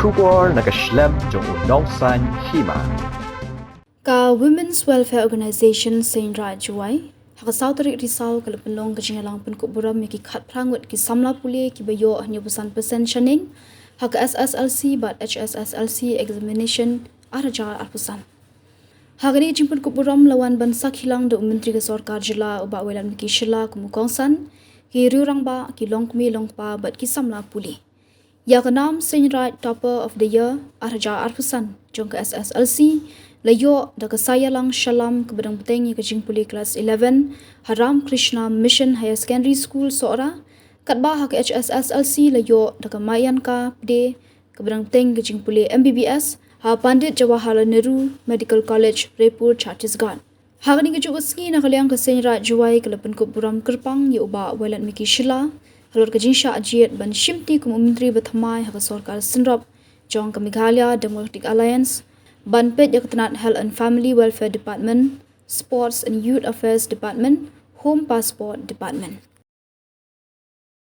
Shubor nakaslem jong unongsan Hima. Ka Women's Welfare Organization Saint Rajwai, haka Sautari Risau kalapenong kajingalang Pynkup Burom ki khat prangut ki Samla Pule ki bayo hanya pesan shaning, haka Sslc but Hsslc examination araja arpusan. Haka ni jing Pynkup Burom lawan bansak hilang do Menteri ke Sorkar Jila uba welan ki Hsslc kumukongsan, ki riurang ba ki longkmi longpa but ki Samla Pule. Ya kenam Saint Raj Topper of the Year araja arpusan jong ke Sslc layo da kasaya lang shalom ke bedang peteng ke jing puli kelas 11 Haram Krishna Mission Higher Secondary School Sora katba ha ke Hsslc layo da kamayan ka pde ke bedang peteng ke jing puli MBBS ha Pandit Jawaharlal Nehru Medical College Raipur Chhattisgarh ha ni ke jugaski na kaliang ke Saint Raj Juwai ke Pynkup Burom kerpang ye uba welan miki shila halor ke jing sha ajiet ban shimti ke menteri bethamai ha ke Sorkar Sinrop jong ke Meghalaya Democratic Alliance Banpet Yaktanat Health and Family Welfare Department, Sports and Youth Affairs Department, Home Passport Department.